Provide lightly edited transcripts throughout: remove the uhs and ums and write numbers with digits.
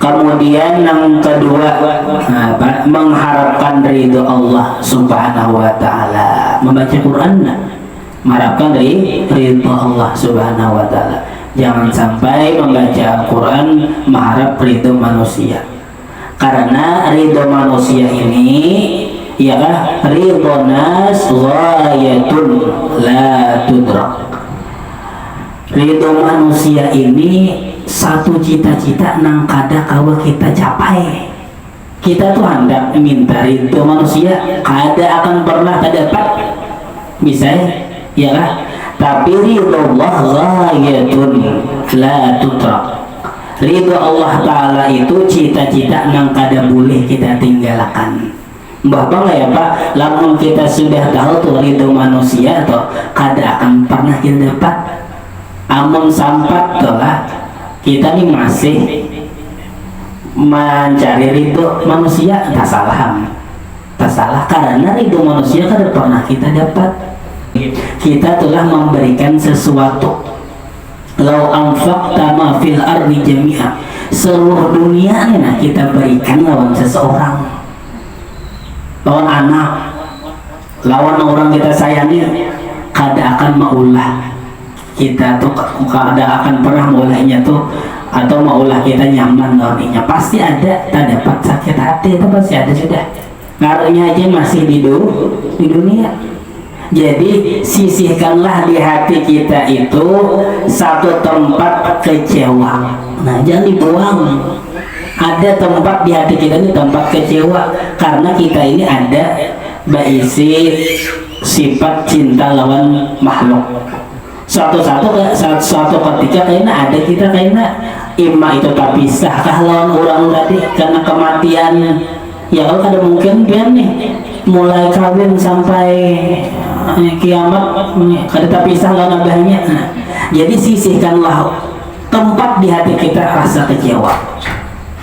Kemudian yang kedua, mengharapkan ridho Allah Subhanahu wa taala. Membaca Quran mengharapkan ridho Allah Subhanahu wa taala. Jangan sampai membaca Al-Quran mengharap ridho manusia. Karena ridho manusia ini ya ridho nas ghayatun la tudrak. Ridho manusia ini satu cita-cita nang kada kawa kita capai. Kita tuh hendak minta ridho manusia, kada akan pernah terdapat, bisa ya kah? Tapi ridho Allah ghayatun la tudrak. Ridho Allah Ta'ala itu cita-cita nang kada boleh kita tinggalkan. Bapak nggak ya Pak, lamun kita sudah tahu tuh ridho manusia atau kada akan pernah kita dapat. Amun sampat tuh lah kita nih masih mencari ridho manusia, tak salah karena ridho manusia kada pernah kita dapat. Kita telah memberikan sesuatu. Lau anfaqta ma fil ardi jami'a, seluruh dunia nah kita berikan lawan seseorang, lawan anak, lawan orang kita sayangi, kada akan maulah kita tuh, kada akan pernah maulahnya tuh atau maulah kita nyaman lawannya. Pasti ada, tak dapat sakit hati itu pasti ada sudah. Ngaruhnya aja masih di dunia. Jadi sisihkanlah di hati kita itu satu tempat kecewa. Nah jangan dibuang. Ada tempat di hati kita ini tempat kecewa karena kita ini ada berisi sifat cinta lawan makhluk. Suatu ketika kayaknya ada kita kayaknya ima itu tak pisah kah lawan orang tadi karena kematian. Ya kalau kada mungkin biar nih mulai kawin sampai kiamat kada tak pisah lawan abahnya. Nah, jadi sisihkanlah tempat di hati kita rasa kecewa.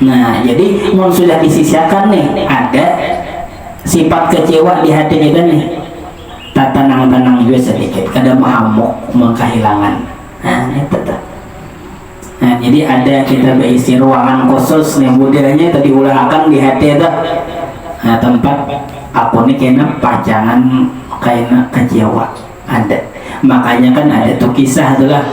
Nah jadi mau sudah disisihkan nih ada sifat kecewa di hati kita nih, tak tenang juga sedikit, kada mahamuk mengkehilangan. Nah itu tuh. Nah jadi ada kita berisi ruangan khusus nih budayanya tadi diulahkan di hati itu. Nah tempat aku nih kena pajangan kayaknya kecewa ada. Makanya kan ada tuh kisah tuh lah,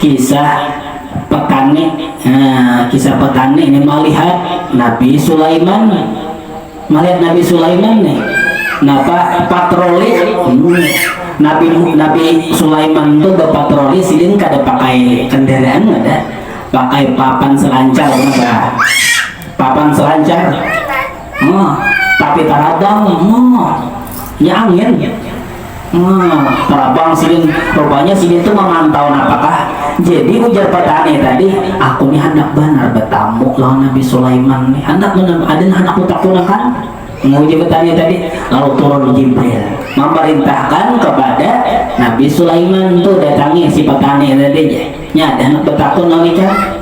kisah petani. Nah, kisah petani ini melihat Nabi Sulaiman nih. Napa patroli Nabi Sulaiman tuh berpatroli sidin kada pakai kendaraan, ada pakai papan selancar, papan selancar. Tapi tarabang nya angin. Tarabang sidin rupanya sidin tuh memantau apakah. Jadi ujar petani tadi, aku nih hendak benar bertamu lawan Nabi Sulaiman nih, hendak benar ada hendak utakunakan. Menguji petani tadi, lalu turun Jibril memerintahkan kepada Nabi Sulaiman tuh datangi si petani tadi nya ada anak betakun lagi kan.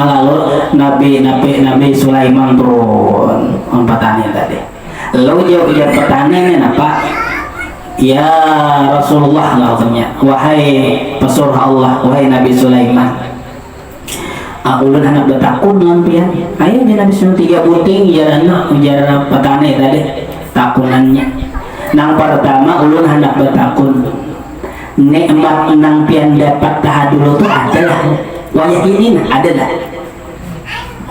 Lalu Nabi Sulaiman turun petani tadi. Lalu dia ujar petani apa? Ya Rasulullah lautnya, wahai pesuruh Allah, wahai Nabi Sulaiman, ulun anak betakun dengan pian. Ayo dia Nabi Sulaiman 3 buting ujar petani tadi takunannya. Nang pertama ulun hendak betakun nikmat nang pian dapat taha dulu tuh adalah wajah ini adalah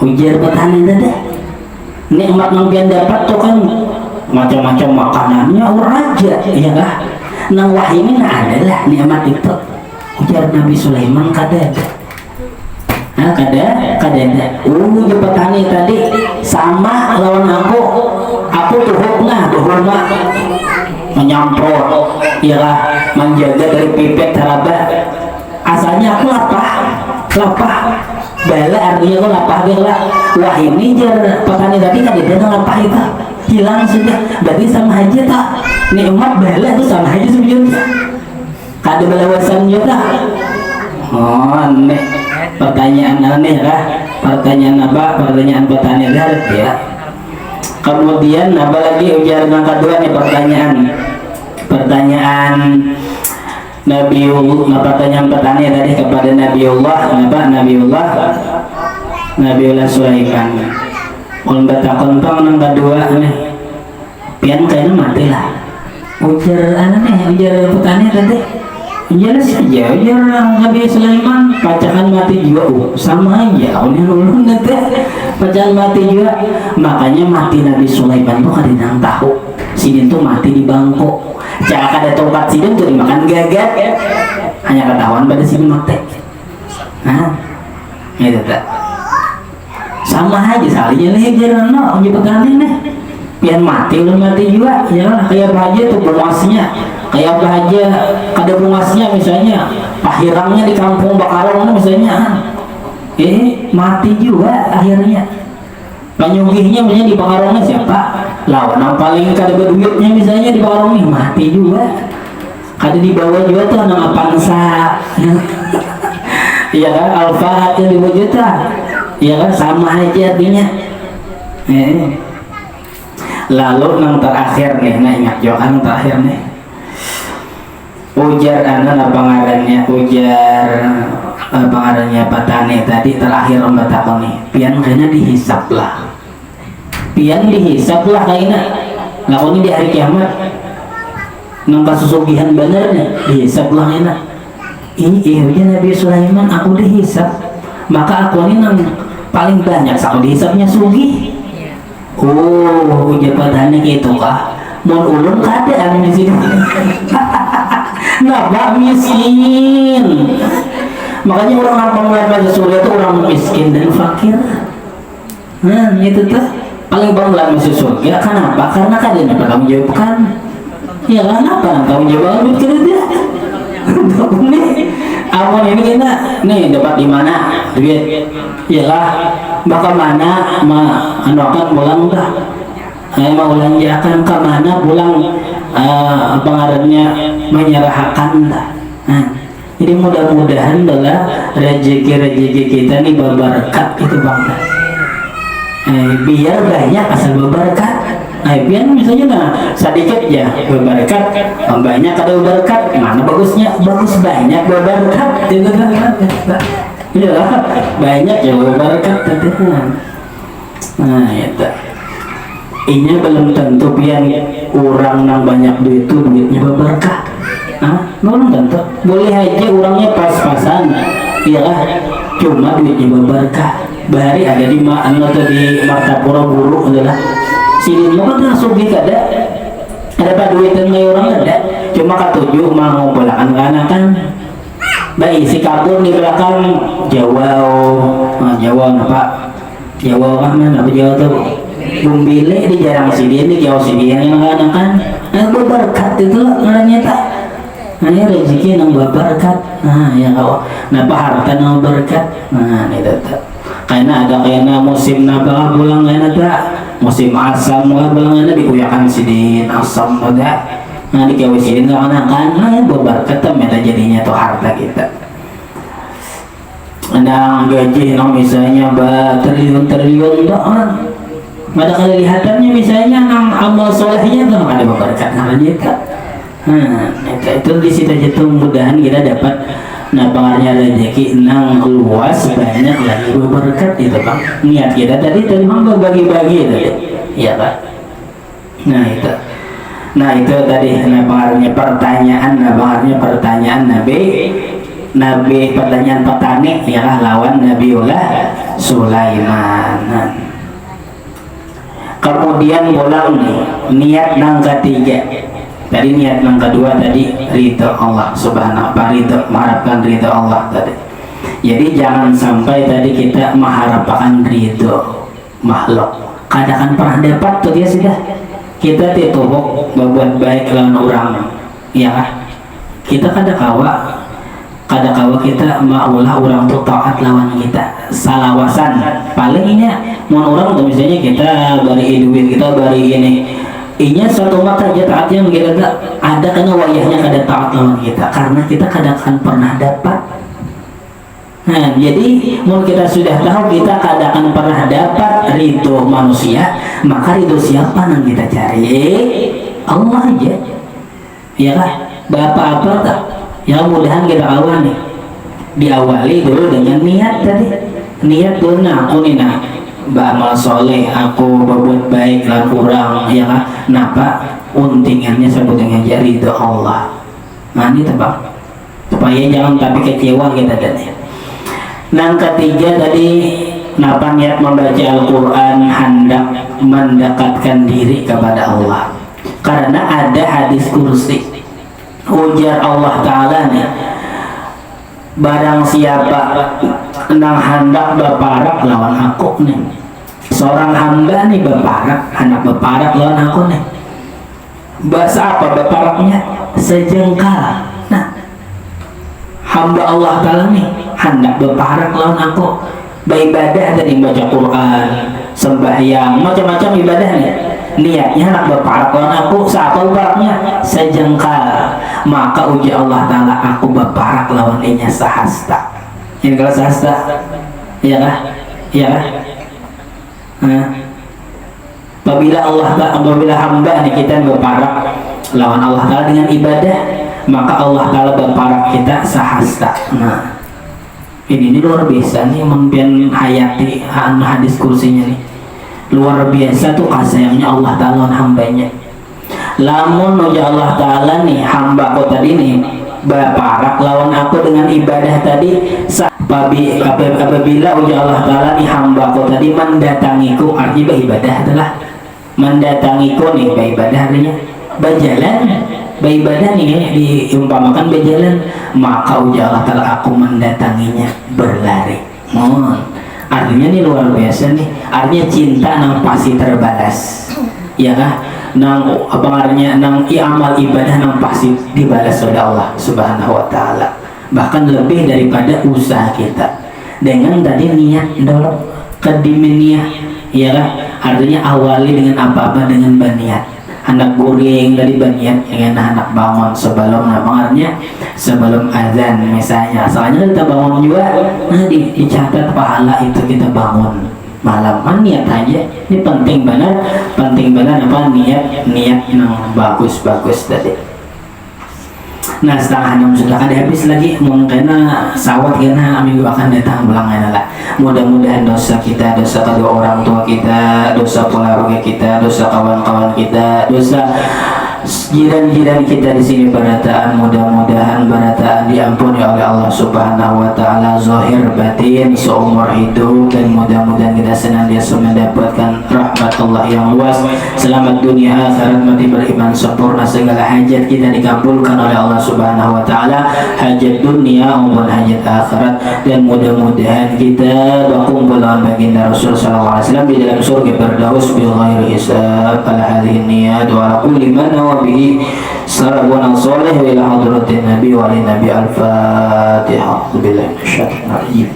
ujar petani tadi. Nikmat nang pian dapat tuh kan macam-macam makanannya raja ya kah. Nang wahyu ini adalah nikmat itu ujar Nabi Sulaiman kada ada. Nah kada ada. Ujar petani tadi sama lawan aku tuhuk menyamprot ya lah, menjaga dari pipet haraba. Asalnya aku lapah bala artinya aku lapah bala. Wah ini jar petani tadi kada ada lapah itu hilang sudah, berarti sama aja tak nikmat bala itu sama aja sebenarnya kada balawasan juga. Aneh pertanyaan aneh lah, pertanyaan petani darat ya. Kemudian apa lagi ujar yang kedua nih pertanyaan Nabiullah, pertanyaan petani tadi kepada Nabiullah Nabiullah Sulaiman ulun batakon pang nang kedua nih pian kayaknya mati lah ujar ujar petani tadi ujar saja ujar Nabi Sulaiman pacakan mati juga sama aja ulun nanti pacakan mati juga makanya mati Nabi Sulaiman tuh kadang tahu sini tuh mati di bangkok cak ada tempat sini tuh dimakan gagat hanya ketahuan pada sini mati itu tak sama aja salahnya nih jalan no petani nih pian mati udah mati juga ya kayak apa aja tuh bungasnya kayak apa aja ada bungasnya misalnya akhirnya di kampung Bakarong misalnya mati juga akhirnya penyugihnya misalnya di Bakarongnya siapa lawan yang paling kada berduitnya misalnya di Bakarong nih mati juga kada di bawah juga tuh nama Pansa iya kan Alfa yang diwujudkan ya kan sama aja artinya lalu yang terakhir nih ingat juga yang terakhir nih ujar anak pengarannya ujar pengarannya petani tadi terakhir membatakon nih pian kayaknya dihisap lah kayaknya lakunya di hari kiamat nang kasusugihan bener nih dihisap lah kayaknya ini Nabi Sulaiman aku dihisap maka aku ini nang paling banyak sama dihisapnya sugi jabatannya gitu kah mau ulun keadaan di sini nabak miskin makanya orang apa melihat pada surga itu orang miskin dan fakir itu tuh paling bangga masuk surga kenapa? Karena kalian dapat kamu jawabkan ya kenapa? Kamu jawabkan kira dia nih awal ini kita nih dapat di mana duit iyalah bakal mana akan pulang dah mau belanjakan ke mana pulang pengaruhnya menyerahkan dah jadi mudah-mudahan adalah rezeki kita nih berberkat itu bang biar banyak asal berberkat biar misalnya sedikit ya berberkat banyak ada berberkat mana bagusnya bagus banyak berberkat itu iya banyak ya berberkat itu ini belum tentu pian orang yang banyak duit itu duitnya berberkah belum tentu boleh aja orangnya pas-pasan iyalah cuma duitnya berberkah bahari ada di Martapura Guru adalah sini lo kan langsung ada apa duitnya nggak orang ada cuma ketujuh mau pulang kan baik si kabur di belakang Jawa apa Jawa mana apa Jawa tuh bumbile di jarang sini di jauh sini yang kan berberkat itu ngaranya tak ini rezeki yang berberkat ya kau napa harta yang berberkat itu tak karena ada kayaknya musim napa pulang kayaknya tak musim asam pulang kayaknya dikuyakan sini asam ada di kawin sini kan berberkat meta jadinya tuh harta kita ada gaji misalnya triliun doang pada kelihatannya misalnya nang amal solehnya tuh ada berkat namanya itu di situ aja tuh mudahan kita dapat pengaruhnya rezeki nang luas banyak lagi berkat itu bang niat kita tadi memang berbagi-bagi tadi iya pak nah itu tadi pengaruhnya pertanyaan Nabi pertanyaan petani ialah lawan Nabiullah Sulaiman. Kemudian pulang nih niat yang ketiga tadi niat yang kedua tadi ridho Allah subhanahu wa ta'ala mengharapkan ridho Allah tadi jadi jangan sampai tadi kita mengharapkan ridho makhluk kadang pernah dapat tuh dia sudah kita ditubuk berbuat baik lawan orang ya kan kita kadang-kawa kita maulah orang tuh taat lawan kita salawasan palingnya mau orang tuh misalnya kita bari duit kita bari ini inya suatu mata aja taatnya kita ada karena wayahnya kada taat lawan kita karena kita kadang pernah dapat jadi mau kita sudah tahu kita kadang pernah dapat ridho manusia maka ridho siapa yang kita cari Allah aja ya lah bapak apa tak ya mudahan kita awal nih diawali dulu dengan niat tadi niat duna aku nih nah beramal soleh, aku berbuat baik lah kurang ya kan, napa untingannya sebutnya jadi ridho Allah. Nah ini tebak supaya jangan tapi kecewa kita tadi. Yang ketiga tadi napa niat membaca Al-Quran hendak mendekatkan diri kepada Allah, karena ada hadis kursi ujar Allah Ta'ala nih, barang siapa nang hendak berparak lawan aku nih, seorang hamba nih berparak, hendak berparak lawan aku nih, bahasa apa berparaknya? Sejengkal. Nah hamba Allah Ta'ala nih hendak berparak lawan aku, beribadah dan baca Quran, sembahyang, macam-macam ibadah nih, niatnya hendak berparak lawan aku, siapa berparaknya? Sejengkal. Maka uji Allah Ta'ala, aku berparak lawan inya sahasta. Ini kalau sahasta iya kah? Iya kah? Apabila hamba nih kita berparak lawan Allah Ta'ala dengan ibadah, maka Allah Ta'ala berparak kita sahasta. Nah ini luar biasa nih mempian hayati hadis kursinya nih, luar biasa tuh kasihnya Allah Ta'ala hambanya. Lamun uja Allah Ta'ala nih hamba aku tadi nih berparak lawan aku dengan ibadah tadi, apabila uja Allah Ta'ala nih hamba aku tadi mendatangiku, artinya beribadah adalah mendatangiku nih, beribadah artinya berjalan, beribadah nih diumpamakan berjalan, maka uja Allah Ta'ala aku mendatanginya berlari. Artinya nih luar biasa nih, artinya cinta nang pasti terbalas ya kah, nang apa artinya nang amal ibadah nang pasti dibalas oleh Allah Subhanahu wa Ta'ala, bahkan lebih daripada usaha kita. Dengan tadi niat dorong kedimin niat ya kah, artinya awali dengan apa-apa dengan berniat, anak guring dari berniat dengan anak bangun sebelum namanya sebelum azan misalnya, soalnya kita bangun juga nah dicatat pahala itu kita bangun malam, niat aja ini penting banget apa niat yang bagus tadi. Nah setengah 6 sudah ada habis lagi mungkin sawat karena minggu akan datang bulangan lah. Mudah-mudahan dosa kita, dosa kedua orang tua kita, dosa keluarga kita, dosa kawan-kawan kita, dosa jiran-jiran kita di sini berataan, mudah-mudahan berataan diampuni oleh Allah Subhanahu wa Ta'ala zahir batin seumur hidup, dan mudah-mudahan kita senantiasa mendapatkan rahmat Allah yang luas, selamat dunia akhirat, mati beriman sempurna, segala hajat kita dikabulkan oleh Allah Subhanahu wa Ta'ala, hajat dunia maupun hajat akhirat, dan mudah-mudahan kita berkumpul dengan baginda Rasul sallallahu alaihi wasallam di dalam surga Firdaus bil ghairi hisab. Ala hadhihi niyat wa ala kulli man به سربنا صالح إلى حضرة النبي وعلى النبي. الفاتحة. بالله من الشيطان الرجيم.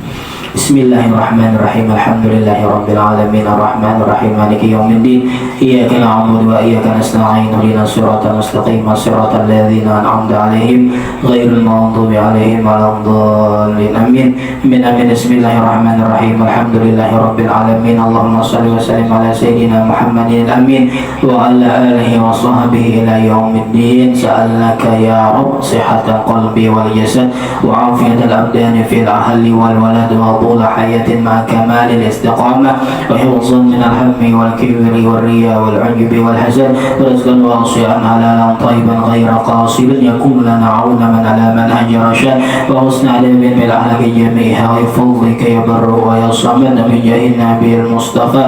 Bismillahirrahmanirrahim. Alhamdulillahi rabbil alamin arrahmanir rahim maliki yaumiddin iyyaka na'budu wa iyyaka nasta'in ihdinas siratal mustaqim siratal ladzina an'amta 'alaihim ghairil maghdubi 'alaihim waladdallin. Amin. Bismillahirrahmanirrahim. Alhamdulillahi rabbil alamin. Allahumma shalli wa sallim ala sayyidina Muhammadin amin wa ala alihi wa sahbihi ila yaumiddin. Sa'alnaka ya Rabb sihhatal qalbi wal jasad wa 'afiyatal abdani fil ahli wal walad wa طول حياة مع كمال الاستقامة وحفظا من الهم والكبر والرياء والعجب والحسد ورزقا واسعا حلالا طيبا غير قاصر يكون لنا عونا من على منهج رشاد وحسن أدب بالأخلاق جميعها وفضلك يا بر ويا صمد بجاه النبي المصطفى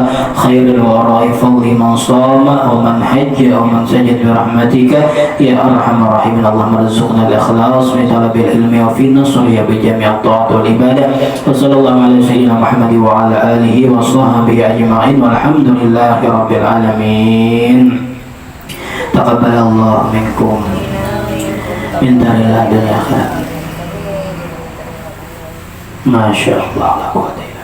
خير الوراء فضل من صام ومن حج ومن سجد برحمتك يا أرحم الراحمين. اللهم ارزقنا الإخلاص في طلب العلم وفي النصر بجميع الطاعات والعبادة. وصلى الله على سيدنا محمد وعلى آله وصحبه أجمعين والحمد لله رب العالمين. تقبل الله منكم من دار الله الآخرة. ما شاء الله لا قوة إلا بالله.